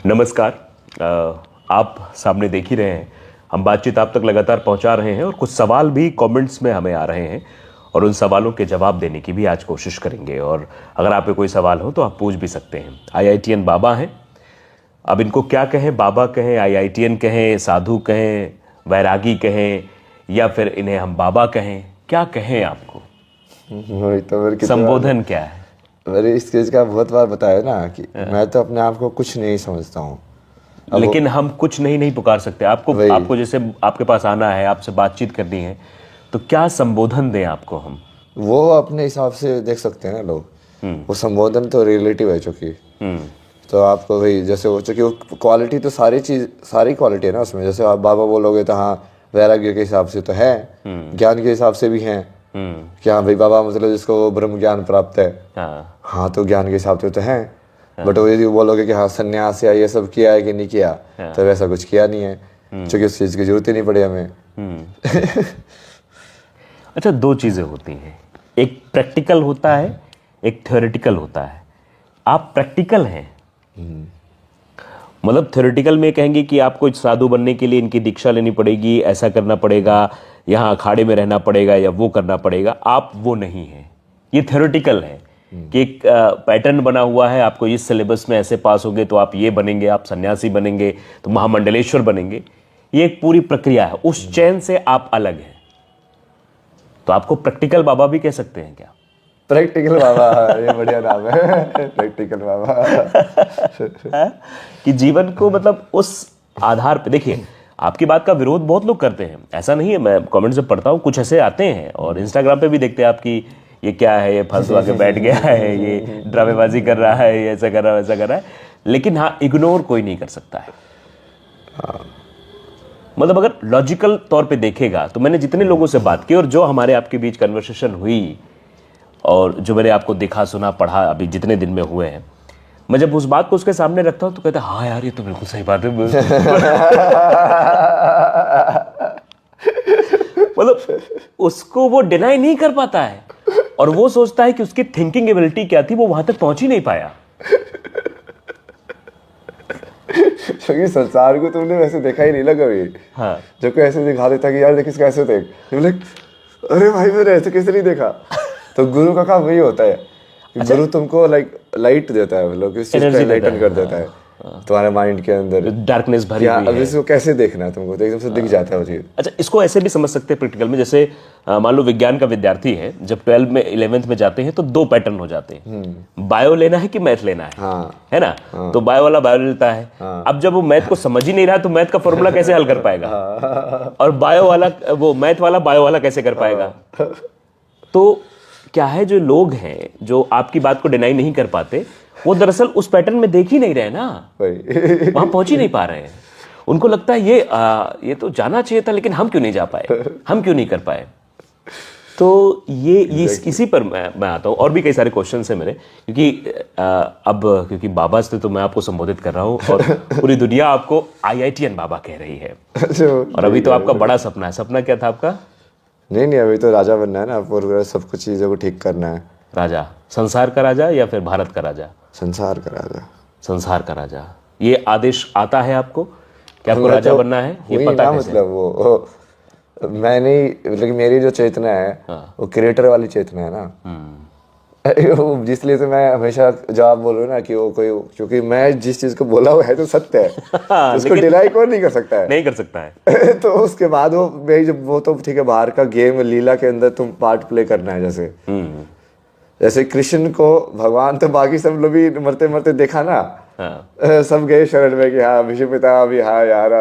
नमस्कार। आप सामने देख ही रहे हैं, हम बातचीत आप तक लगातार पहुंचा रहे हैं और कुछ सवाल भी कमेंट्स में हमें आ रहे हैं और उन सवालों के जवाब देने की भी आज कोशिश करेंगे। और अगर आप पे कोई सवाल हो तो आप पूछ भी सकते हैं। आईआईटीएन बाबा हैं, अब इनको क्या कहें, बाबा कहें, आईआईटीएन कहें, साधु कहें, वैरागी कहें, या फिर इन्हें हम बाबा कहें, क्या कहें आपको? तो संबोधन क्या है? मैंने इस चीज का बहुत बार बताया ना कि मैं तो अपने आप को कुछ नहीं समझता हूँ। लेकिन हम कुछ नहीं पुकार सकते। आपको जैसे आपके पास आना है, आपसे बातचीत करनी है, तो क्या संबोधन दें आपको हम? वो अपने हिसाब से देख सकते हैं ना लोग। वो संबोधन तो रिलेटिव है चूंकि, तो आपको वही जैसे वो चूंकि वो क्वालिटी तो सारी क्वालिटी है ना उसमें। जैसे आप बाबा बोलोगे तो हाँ वैराग्य के हिसाब से तो है, ज्ञान के हिसाब से भी हैं कि हाँ भाई बाबा मतलब जिसको ब्रह्म ज्ञान प्राप्त है, हाँ तो ज्ञान के हिसाब से तो है। बट वो यदि बोलोगे कि हाँ सन्यास या ये सब किया है कि नहीं किया, तो वैसा कुछ किया नहीं है, क्योंकि उस चीज़ की जरूरत ही नहीं पड़ी हमें। अच्छा, दो चीज़ें होती हैं, एक प्रैक्टिकल होता है, एक थ्योरेटिकल होता है। आप प्रैक्टिकल हैं, मतलब थ्योरेटिकल में कहेंगे कि आपको साधु बनने के लिए इनकी दीक्षा लेनी पड़ेगी, ऐसा करना पड़ेगा, यहाँ अखाड़े में रहना पड़ेगा या वो करना पड़ेगा। आप वो नहीं हैं, ये थ्योरेटिकल है कि एक पैटर्न बना हुआ है, आपको इस सिलेबस में ऐसे पास होंगे तो आप ये बनेंगे, आप सन्यासी बनेंगे तो महामंडलेश्वर बनेंगे। ये एक पूरी प्रक्रिया है, उस चैन से आप अलग हैं। तो आपको प्रैक्टिकल बाबा भी कह सकते हैं क्या? प्रैक्टिकल बाबा, ये बढ़िया नाम है, प्रैक्टिकल बाबा। कि जीवन को मतलब उस आधार पे देखिए, आपकी बात का विरोध बहुत लोग करते हैं, ऐसा नहीं है। मैं कमेंट्स में पढ़ता हूँ, कुछ ऐसे आते हैं और इंस्टाग्राम पे भी देखते हैं आपकी, ये क्या है, ये फालतू आके बैठ गया है, ये ड्रामेबाजी कर रहा है, ये ऐसा कर रहा है, वैसा कर रहा है। लेकिन हाँ, इग्नोर कोई नहीं कर सकता है। मतलब अगर लॉजिकल तौर पे देखेगा तो मैंने जितने लोगों से बात की और जो हमारे आपके बीच कन्वर्सेशन हुई और जो मैंने आपको देखा, सुना, पढ़ा अभी जितने दिन में हुए हैं, मैं जब उस बात को उसके सामने रखता हूँ तो कहता है हाँ यार ये तो बिल्कुल सही बात है। मतलब उसको वो डिनाई नहीं कर पाता है और वो सोचता है कि उसकी थिंकिंग एबिलिटी क्या थी, वो वहां तक पहुंच ही नहीं पाया। क्योंकि संसार को तुमने वैसे देखा ही नहीं ना कभी। हाँ, जो कोई ऐसे दिखा देता कि यार देख इसका ऐसे देख, अरे भाई मैंने ऐसे कैसे नहीं देखा। तो गुरु का काम वही होता है कि गुरु तुमको लाइट देता है, मतलब किस चीज का लाइटन कर देता है तुम्हारे माइंड के अंदर, डार्कनेस भरी हुई अब इसको कैसे देखना है तुमको, तो एकदम से दिख जाता है वो चीज। अच्छा, इसको ऐसे भी समझ सकते हैं प्रैक्टिकल में। जैसे मान लो विज्ञान का विद्यार्थी है, जब 12 में 11th में जाते हैं तो दो पैटर्न हो जाते हैं, बायो लेना है कि मैथ लेना है, है ना? तो बायो वाला बायो लेता है। अब जब वो मैथ को समझ ही नहीं रहा तो मैथ का फॉर्मूला कैसे हल कर पाएगा, और बायो वाला वो मैथ वाला बायो वाला कैसे कर पाएगा? तो क्या है, जो लोग हैं जो आपकी बात को डिनाई नहीं कर पाते, वो दरअसल उस पैटर्न में देख ही नहीं रहे ना, वहां पहुंच ही नहीं पा रहे हैं। उनको लगता है ये तो जाना चाहिए था, लेकिन हम क्यों नहीं जा पाए, हम क्यों नहीं कर पाए। तो ये इसी पर मैं आता हूँ। और भी कई सारे क्वेश्चन है मेरे, क्योंकि क्योंकि बाबा से तो मैं आपको संबोधित कर रहा हूँ और पूरी दुनिया आपको आईआईटीएन बाबा कह रही है। और अभी तो आपका बड़ा सपना है। सपना क्या था आपका? नहीं, अभी तो राजा बनना है ना, पूरा सब कुछ चीजों को ठीक करना है। राजा, संसार का राजा या फिर भारत का राजा? संसार का राजा। संसार का राजा, ये आदेश आता है आपको कि आपको राजा तो बनना है? ये पता कैसे? मतलब वो मैं नहीं, लेकिन मेरी जो चेतना है वो क्रिएटर वाली चेतना है ना। इसलिए तो मैं हमेशा जवाब बोल रहा हूँ ना कि वो कोई, क्योंकि मैं जिस चीज को बोला हुआ है तो सत्य है। तो उसको डिनाई कौन नहीं कर सकता है? नहीं कर सकता है। तो उसके बाद वो तो ठीक है, बाहर का गेम लीला के अंदर तुम पार्ट प्ले करना है। जैसे कृष्ण को भगवान तो बाकी सब लोग भी मरते मरते देखा ना, सब गए शरण में कि हाँ विष्णु पिता अभी, हाँ यार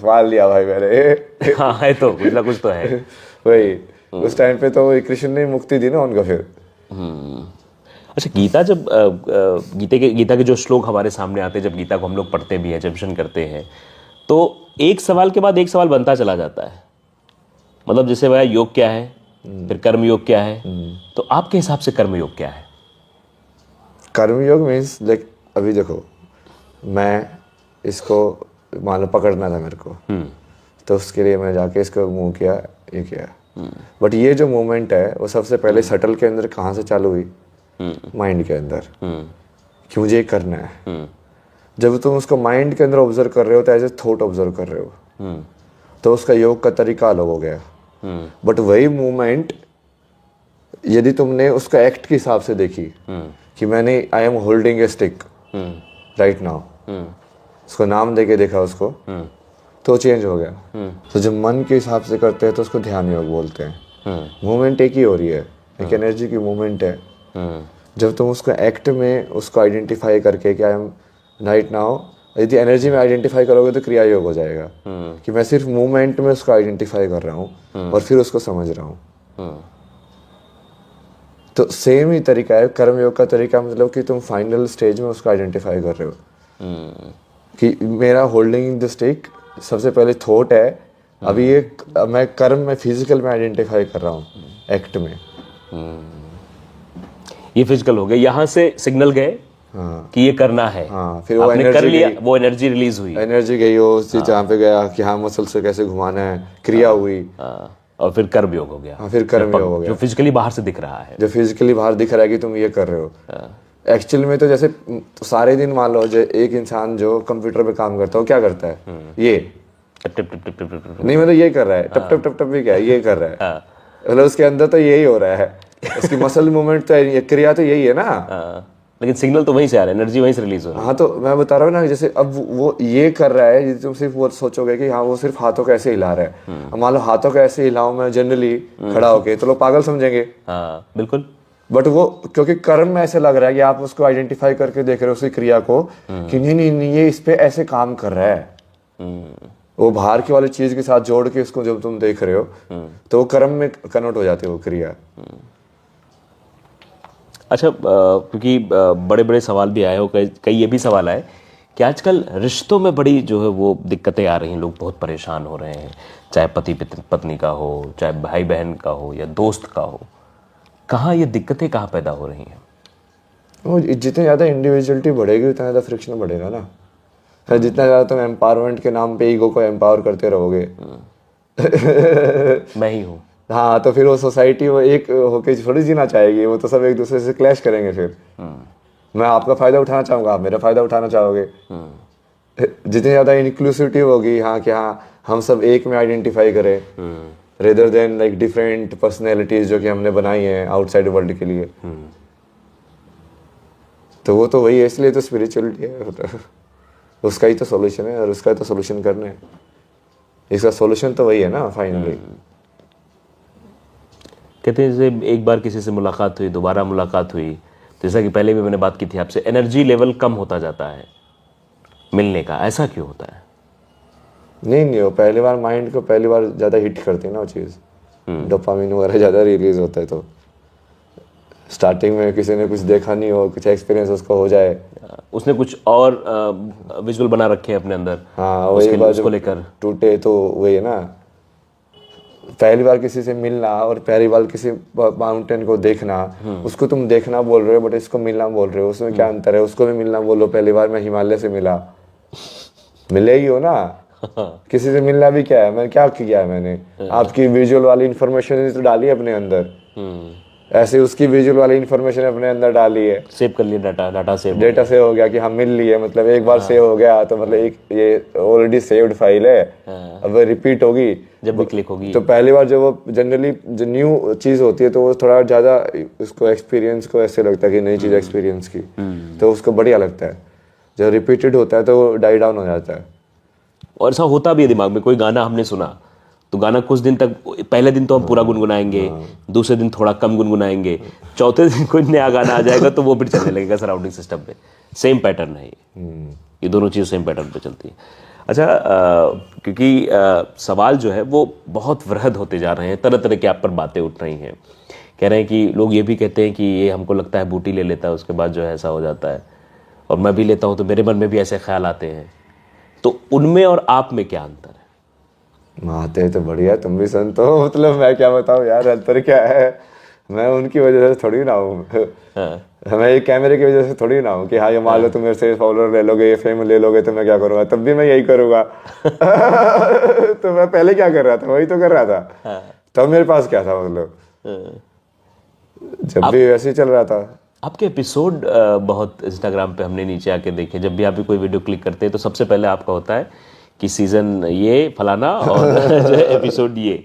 मार लिया भाई मैंने। हाँ है, तो कुछ ना कुछ तो है। वही उस टाइम पे तो कृष्ण ने मुक्ति दी ना उनको फिर। अच्छा, गीता जब गीता के जो श्लोक हमारे सामने आते हैं, जब गीता को हम लोग पढ़ते भी हैं, जब करते हैं, तो एक सवाल के बाद एक सवाल बनता चला जाता है। मतलब जैसे भाई योग क्या है, फिर कर्मयोग क्या है, तो आपके हिसाब से कर्मयोग क्या है? कर्मयोग मीन्स लाइक अभी देखो, मैं इसको मान लो पकड़ना था मेरे को, तो उसके लिए मैं जाके इसको मूव किया, ये किया। बट ये जो मूवमेंट है वो सबसे पहले शटल के अंदर कहाँ से चालू हुई? माइंड के अंदर, कि मुझे ये करना है। जब तुम उसको माइंड के अंदर ऑब्जर्व कर रहे हो तो एज ए थॉट ऑब्जर्व कर रहे हो, तो उसका योग का तरीका अलग हो गया। बट वही मूवमेंट यदि तुमने उसका एक्ट के हिसाब से देखी कि मैंने I am holding A stick right now, उसको नाम देके देखा उसको, तो चेंज हो गया। तो जब मन के हिसाब से करते हैं तो उसको ध्यान योग बोलते हैं। मूवमेंट एक ही हो रही है, एक एनर्जी की मूवमेंट है। जब तुम उसको एक्ट में उसको आइडेंटिफाई करके कि आई एम राइट नाउ, यदि एनर्जी में आइडेंटिफाई करोगे तो क्रिया योग हो जाएगा कि मैं सिर्फ मूवमेंट में उसको आइडेंटिफाई कर रहा हूँ और फिर उसको समझ रहा हूँ। तो सेम ही तरीका है कर्म योग का तरीका, मतलब कि तुम फाइनल स्टेज में उसको आइडेंटिफाई कर रहे हो कि मेरा होल्डिंग द स्टिक सबसे पहले थॉट है, अभी ये मैं कर्म में फिजिकल में आइडेंटिफाई कर रहा हूँ एक्ट में। ये फिजिकल हो गया, यहाँ से सिग्नल गए कि ये करना है। फिर वो आपने कर लिया, वो एनर्जी रिलीज हुई, एनर्जी गई वो जहाँ पे गया कि हाँ मसल से कैसे घुमाना है, क्रिया हुई, और फिर कर्म योग हो गया। फिर कर्म योग हो गया जो फिजिकली बाहर से दिख रहा है, जो फिजिकली बाहर दिख रहा है कि तुम ये कर रहे हो। एक्चुअल में तो जैसे तो सारे दिन मान लो जो एक इंसान जो कंप्यूटर पे काम करता है वो क्या करता है, ये टप टप टप टप टप टप। नहीं मतलब ये कर रहा है, टप टप टप टप भी क्या है, ये कर रहा है, मतलब उसके अंदर तो यही हो रहा है, उसकी मसल मूवमेंट तो ये क्रिया तो यही है ना। लेकिन सिग्नल तो वहीं से आ रहा है, एनर्जी वहीं से रिलीज हो रहा है। हाँ तो मैं बता रहा हूँ ना, जैसे अब वो ये कर रहा है, तुम सिर्फ वो सोचोगे कि हाँ वो सिर्फ हाथों को ऐसे हिला रहा है, अब मान लो हाथों को ऐसे हिलाऊं मैं जनरली खड़ा होके तो लोग पागल समझेंगे। हाँ बिल्कुल। बट वो क्योंकि कर्म में ऐसे लग रहा है कि आप उसको आइडेंटिफाई करके देख रहे हो उसकी क्रिया को कि नहीं नहीं नहीं ये इस पे ऐसे काम कर रहा है, वो बाहर की वाली चीज के साथ जोड़ के उसको जब तुम देख रहे हो तो वो कर्म में कन्वर्ट हो जाती है वो क्रिया। अच्छा, क्योंकि बड़े बड़े सवाल भी आए हो, कई ये भी सवाल आए कि आजकल रिश्तों में बड़ी जो है वो दिक्कतें आ रही हैं, लोग बहुत परेशान हो रहे हैं, चाहे पति पत्नी का हो, चाहे भाई बहन का हो या दोस्त का हो। कहाँ ये दिक्कतें कहाँ पैदा हो रही हैं? वो जितनी ज़्यादा इंडिविजुअलिटी बढ़ेगी उतना ज़्यादा फ्रिक्शन बढ़ेगा ना। जितना ज़्यादा तुम एम्पावरमेंट के नाम पे ईगो को एम्पावर करते रहोगे मैं ही हूँ, हाँ, तो फिर वो सोसाइटी वो एक होके थोड़ी जीना चाहेगी, वो तो सब एक दूसरे से क्लैश करेंगे। फिर मैं आपका फायदा उठाना चाहूँगा, आप मेरा फायदा उठाना चाहोगे। जितनी ज़्यादा इंक्लूसिविटी होगी, हाँ कि हाँ हम सब एक में आइडेंटिफाई करें rather than like different personalities जो कि हमने बनाई हैं आउटसाइड वर्ल्ड के लिए, तो वो तो वही है। इसलिए तो स्पिरिचुअलिटी है, उसका ही तो सॉल्यूशन है और उसका ही तो सॉल्यूशन करना है। इसका सॉल्यूशन तो वही है ना फाइनली। कहते हैं जैसे एक बार किसी से मुलाकात हुई, दोबारा मुलाकात हुई, जैसा कि पहले भी मैंने बात की थी आपसे, एनर्जी लेवल कम होता जाता है मिलने का। ऐसा क्यों होता है? नहीं वो पहली बार माइंड को पहली बार ज़्यादा हिट करती है ना वो चीज़, डोपामिन वगैरह ज़्यादा रिलीज होता है। तो स्टार्टिंग में किसी ने कुछ देखा नहीं हो, कुछ एक्सपीरियंस उसको हो जाए, उसने कुछ और विजुअल बना रखे हैं अपने अंदर, हाँ वही बात उसको लेकर टूटे, तो वही है ना। पहली बार किसी से मिलना और पहली बार किसी माउंटेन को देखना, उसको तुम देखना बोल रहे हो बट इसको मिलना बोल रहे हो, उसमें क्या अंतर है? उसको भी मिलना बोलो, पहली बार मैं हिमालय से मिला, मिलेगी हो ना। किसी से मिलना भी क्या है, मैंने क्या किया है, मैंने आपकी विजुअल वाली इंफॉर्मेशन तो डाली है अपने अंदर, ऐसे उसकी विजुअल वाली इंफॉर्मेशन अपने अंदर डाली है, सेव कर लिया, डाटा सेव हो गया कि हम मिल लिए, मतलब एक बार सेव हो गया तो मतलब एक ये ऑलरेडी सेव्ड फाइल है, अब रिपीट होगी जब भी क्लिक होगी। तो पहली बार जब वो जनरली जो न्यू चीज होती है तो वो थोड़ा ज्यादा उसको एक्सपीरियंस को ऐसे लगता है कि नई चीज एक्सपीरियंस की, तो उसको बढ़िया लगता है। जब रिपीटेड होता है तो वो डाई डाउन हो जाता है। और ऐसा होता भी है दिमाग में, कोई गाना हमने सुना तो गाना कुछ दिन तक, पहले दिन तो हम पूरा गुनगुनाएंगे, दूसरे दिन थोड़ा कम गुनगुनाएंगे, चौथे दिन कोई नया गाना आ जाएगा तो वो फिर चलने लगेगा सराउंडिंग सिस्टम पे। सेम पैटर्न है ये दोनों चीज़ सेम पैटर्न पे चलती है। अच्छा, क्योंकि सवाल जो है वो बहुत वृहद होते जा रहे हैं, तरह तरह की आप पर बातें उठ रही हैं। कह रहे हैं कि लोग ये भी कहते हैं कि ये हमको लगता है बूटी ले लेता है उसके बाद जो है ऐसा हो जाता है, और मैं भी लेता हूँ तो मेरे मन में भी ऐसे ख्याल आते हैं। तो उनमें और आप में क्या अंतर है? आते तो बढ़िया, तुम भी संत हो, मतलब मैं क्या बताऊँ यार, अंतर क्या है? मैं उनकी वजह से थोड़ी ना हूँ, मैं एक कैमरे की वजह से थोड़ी ना हूँ कि हाँ ये मान लो तुम मेरे से फॉलोअर ले लोगे, ये फेम ले लोगे तो मैं क्या करूँगा, तब भी मैं यही करूँगा। तो मैं पहले क्या कर रहा था, वही तो कर रहा था। तब मेरे पास क्या था, मतलब जब भी वैसे ही चल रहा था। आपके एपिसोड बहुत इंस्टाग्राम पे हमने नीचे आके देखे, जब भी आप भी कोई वीडियो क्लिक करते हैं तो सबसे पहले आपका होता है कि सीजन ये फलाना और जो है एपिसोड ये,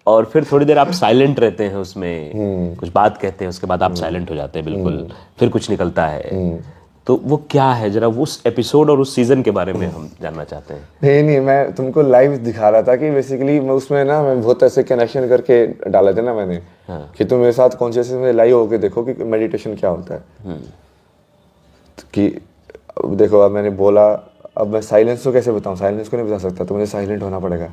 और फिर थोड़ी देर आप साइलेंट रहते हैं उसमें, कुछ बात कहते हैं, उसके बाद आप साइलेंट हो जाते हैं बिल्कुल, फिर कुछ निकलता है। तो वो क्या है, जरा उस एपिसोड और उस सीजन के बारे में हम जानना चाहते हैं। नहीं, मैं तुमको लाइव दिखा रहा था कि बेसिकली मैं उसमें ना, मैं बहुत ऐसे कनेक्शन करके डाले थे ना मैंने, कि तुम मेरे साथ कॉन्शियसनेस में लाइव होके देखो कि मेडिटेशन क्या होता है। कि अब देखो, अब मैंने बोला, अब मैं साइलेंस को कैसे बताऊं, साइलेंस को नहीं बता सकता, तो मुझे साइलेंट होना पड़ेगा।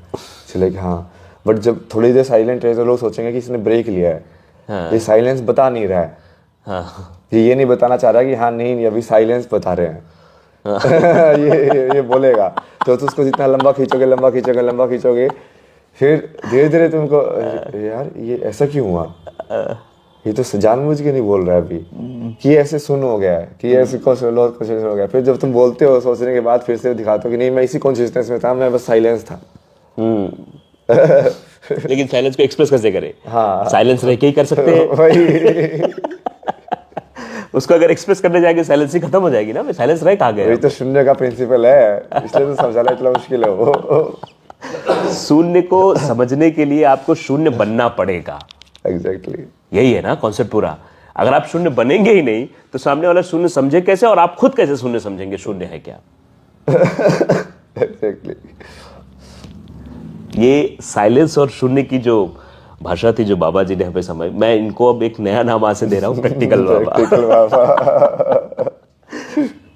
चले कि हाँ, बट जब थोड़ी देर साइलेंट रहे तो लोग सोचेंगे कि इसने ब्रेक लिया है। ये साइलेंस बता नहीं रहा है, ये नहीं बताना चाह रहा कि हाँ नहीं अभी साइलेंस बता रहे हैं। ये बोलेगा तो उसको जितना लंबा खींचोगे, फिर धीरे धीरे तुमको यार ये ऐसा क्यों हुआ, ये तो जानबूझ के नहीं बोल रहा है अभी, कि ऐसे सुन हो गया है, कि ऐसे कॉन्शियसनेस हो गया। फिर जब तुम बोलते हो सोचने के बाद फिर से दिखाते हो कि नहीं मैं इसी कॉन्शियसनेस में था, मैं बस साइलेंस था। लेकिन साइलेंस को एक्सप्रेस कैसे करें? हाँ, साइलेंस रह के ही कर सकते हैं वही। उसको अगर एक्सप्रेस करने जाएंगे साइलेंस ही खत्म हो जाएगी ना, साइलेंस रह कहाँ गया? वही तो शून्य का प्रिंसिपल है, इसलिए तो समझाना इतना मुश्किल है वो। शून्य को समझने के लिए आपको शून्य बनना पड़ेगा। एग्जैक्टली, यही है ना कॉन्सेप्ट पूरा। अगर आप शून्य बनेंगे ही नहीं तो सामने वाला शून्य समझे कैसे, और आप खुद कैसे शून्य समझेंगे शून्य है क्या? एग्जैक्टली। ये साइलेंस और शून्य की जो भाषा थी जो बाबा जी ने हमें समझ, मैं इनको अब एक नया नाम आज से दे रहा हूँ, प्रैक्टिकल बाबा।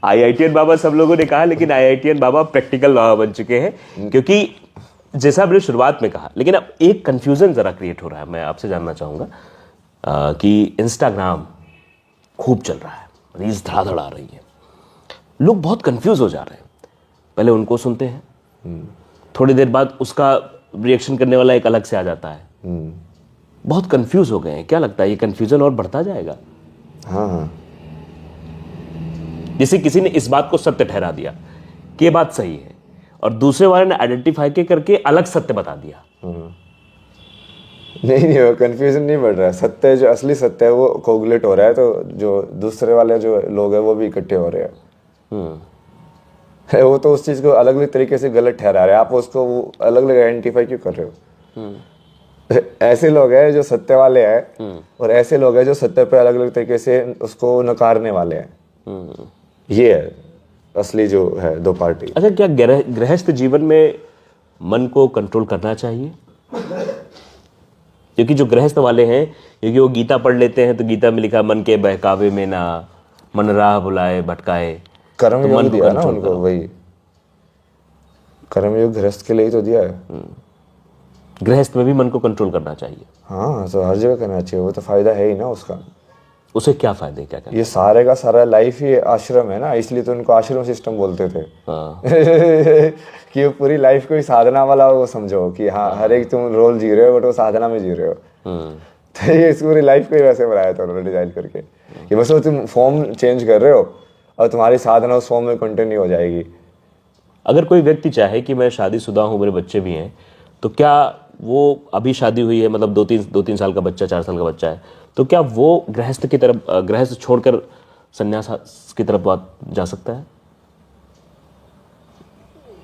IITian बाबा सब लोगों ने कहा, लेकिन IITian बाबा प्रैक्टिकल बाबा बन चुके हैं। क्योंकि जैसा आपने शुरुआत में कहा, लेकिन अब एक कंफ्यूजन जरा क्रिएट हो रहा है, मैं आपसे जानना चाहूंगा कि इंस्टाग्राम खूब चल रहा है, रील्स धड़ाधड़ आ रही है, लोग बहुत कंफ्यूज हो जा रहे हैं। पहले उनको सुनते हैं, थोड़ी देर बाद उसका रिएक्शन करने वाला एक अलग से आ जाता है, बहुत कंफ्यूज हो गए हैं। क्या लगता है ये कंफ्यूजन और बढ़ता जाएगा? हाँ, जैसे किसी ने इस बात को सत्य ठहरा दिया कि ये बात सही है, और दूसरे वाले ने आइडेंटिफाई करके अलग सत्य बता दिया। नहीं वो कंफ्यूजन नहीं बढ़ रहा है, सत्य जो असली सत्य है वो कोगुलेट हो रहा है, तो जो दूसरे वाले जो लोग हैं वो भी इकट्ठे हो रहे हैं। वो तो उस चीज को अलग अलग तरीके से गलत ठहरा रहे हैं, आप उसको अलग अलग आइडेंटिफाई क्यों कर रहे हो? ऐसे लोग हैं जो सत्य वाले हैं, और ऐसे लोग हैं जो सत्य पे अलग अलग तरीके से उसको नकारने वाले हैं। ये है असली जो है दो पार्टी। अच्छा, क्या गृहस्थ जीवन में मन को कंट्रोल करना चाहिए? क्योंकि जो गृहस्थ वाले हैं, क्योंकि वो गीता पढ़ लेते हैं, तो गीता में लिखा मन के बहकावे में ना, मन राह बुलाए भटकाए। कर्मयोग तो दिया ना उनको, वही कर्मयोग गृहस्थ के लिए ही तो दिया है। गृहस्थ में भी मन को कंट्रोल करना चाहिए। हाँ, तो हर जगह करना चाहिए, वो तो फायदा है ही ना उसका। उसे क्या फायदे, क्या ये सारे का सारा लाइफ ही आश्रम है ना, इसलिए तो उनको आश्रम सिस्टम बोलते थे। हाँ। कि वो पूरी लाइफ को ही साधना वाला वो समझो कि हाँ हर एक तुम रोल जी रहे हो बट वो साधना में जी रहे हो। तो ये इस पूरी लाइफ को ही वैसे बनाया था उन्होंने डिजाइन करके कि बस वो तुम फॉर्म चेंज कर रहे हो और तुम्हारी साधना उस फॉर्म में कंटिन्यू हो जाएगी। अगर कोई व्यक्ति चाहे कि मैं शादीशुदा हूँ, मेरे बच्चे भी हैं, तो क्या वो अभी शादी हुई है, मतलब दो तीन साल का बच्चा, 4 साल का बच्चा है, तो क्या वो गृहस्थ की तरफ, गृहस्थ छोड़कर संन्यास की तरफ बात जा सकता है?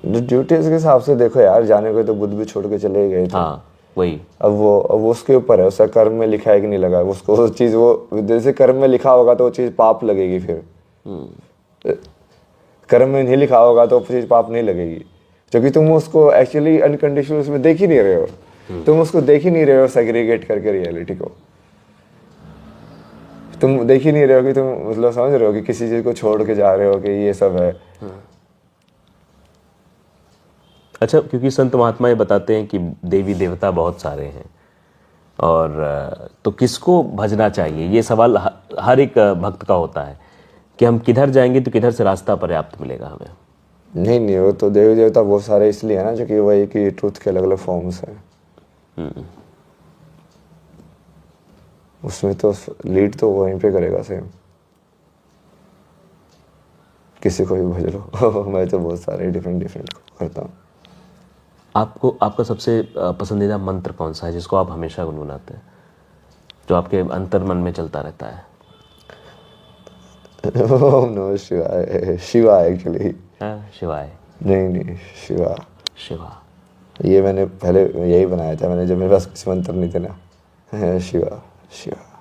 ड्यूटीज के हिसाब से देखो यार, जाने को तो बुद्ध भी छोड़ के चले गए थे। हाँ वही। अब वो उसके ऊपर है, उसका कर्म में लिखा है कि नहीं लगा, उसको वो चीज, वो जैसे कर्म में लिखा होगा तो वो चीज पाप लगेगी, फिर कर्म में नहीं लिखा होगा तो वो चीज पाप नहीं लगेगी, क्योंकि तुम उसको एक्चुअली अनकंडीशनल उसमें देख ही नहीं रहे हो, तुम उसको देख ही नहीं रहे हो सेग्रीगेट करके रियलिटी को, तुम देख ही नहीं रहे हो कि तुम मतलब समझ रहे हो कि किसी चीज को छोड़ के जा रहे हो कि ये सब है। अच्छा, क्योंकि संत महात्मा ये बताते हैं कि देवी देवता बहुत सारे हैं, और तो किसको भजना चाहिए, ये सवाल हर एक भक्त का होता है कि हम किधर जाएंगे तो किधर से रास्ता पर्याप्त मिलेगा हमें। नहीं, वो तो देवी देवता बहुत सारे इसलिए है ना, जो कि वही कि ट्रूथ के अलग अलग फॉर्म्स हैं। उसमें तो लीड तो वहीं पे करेगा सेम, किसी को भी भज लो। मैं तो बहुत सारे डिफरेंट करता हूँ। आपका सबसे पसंदीदा मंत्र कौन सा है जिसको आप हमेशा गुनगुनाते हैं, जो आपके अंतर मन में चलता रहता है? ओम नमः शिवाय, शिवा एक्चुअली। हाँ, शिवाय। नहीं शिवा। शिवा। ये मैंने पहले यही बनाया था मैंने, जब मेरे पास कुछ मंत्र नहीं थे ना। शिवा शिवा।